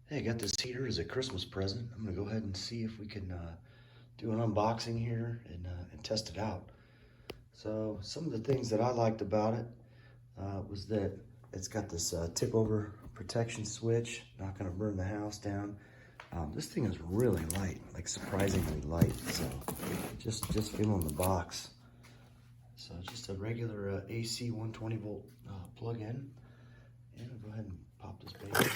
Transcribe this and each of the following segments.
Hey, I got this heater as a Christmas present. I'm gonna go ahead and see if we can do an unboxing here and test it out. So some of the things that I liked about it was that it's got this tip over protection switch, not gonna burn the house down. This thing is really light, like surprisingly light. So just feeling the box. So just a regular AC 120 volt plug-in. And I'll go ahead and pop this baby.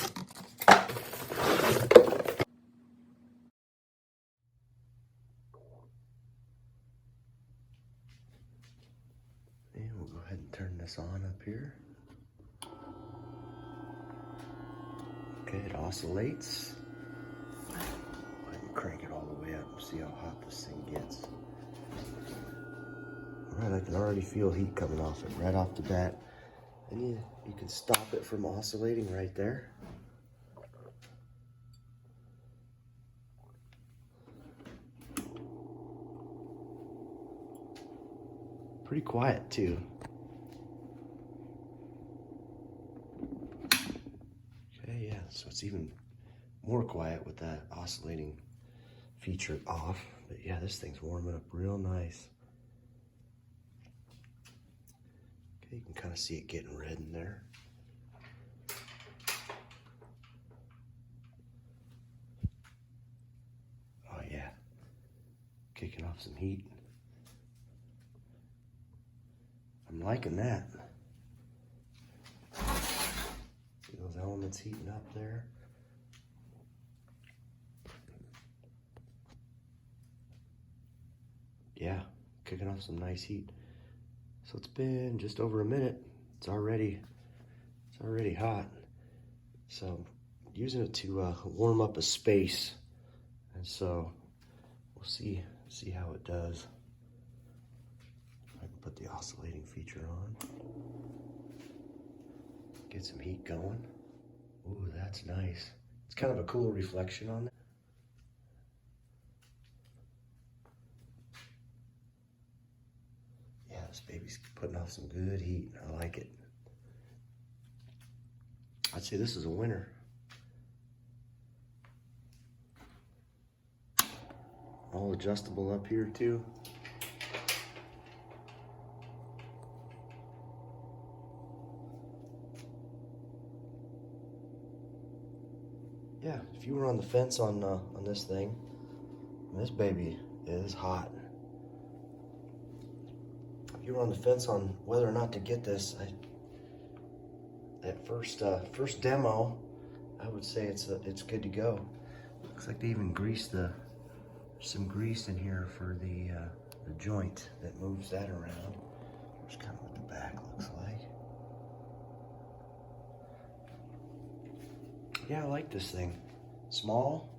And we'll go ahead and turn this on up here. Okay, it oscillates. Go ahead and crank it all the way up and see how hot this thing gets. All right, I can already feel heat coming off it right off the bat. And you can stop it from oscillating right there. Pretty quiet too. Okay, yeah, so it's even more quiet with that oscillating feature off. But yeah, this thing's warming up real nice. Okay, you can kind of see it getting red in there. Oh yeah, kicking off some heat. I'm liking that. See those elements heating up there? Yeah, kicking off some nice heat. So it's been just over a minute. It's already hot. So using it to warm up a space, and so we'll see how it does. I can put the oscillating feature on. Get some heat going. Ooh, that's nice. It's kind of a cool reflection on it. Yeah, this baby's putting off some good heat. I like it. I'd say this is a winner. All adjustable up here too. Yeah, if you were on the fence on this thing, this baby is hot. If you were on the fence on whether or not to get this, that first demo, I would say it's good to go. Looks like they even greased some grease in here for the joint that moves that around. That's kind of what the back looks like. Yeah, I like this thing. Small,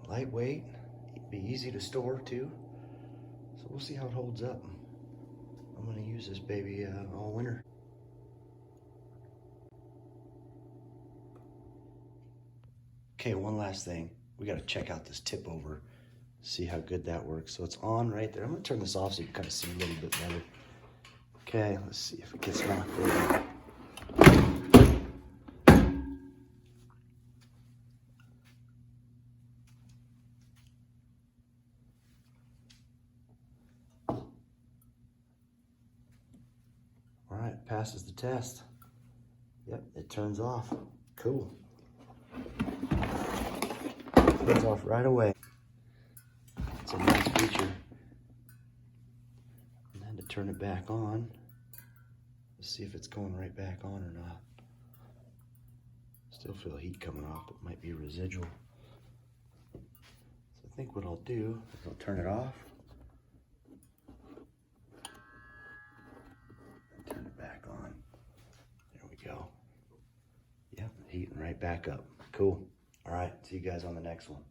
lightweight, be easy to store too. So we'll see how it holds up. I'm gonna use this baby all winter. Okay, one last thing. We gotta check out this tip over, see how good that works. So it's on right there. I'm gonna turn this off so you can kind of see a little bit better. Okay, let's see if it gets knocked over. All right, passes the test. Yep, it turns off. Cool. Turns off right away. It's a nice feature. And then to turn it back on, let's see if it's going right back on or not. Still feel heat coming off, but might be residual. So I think what I'll do is I'll turn it off. And turn it back on. There we go. Yep, heating right back up. Cool. All right, see you guys on the next one.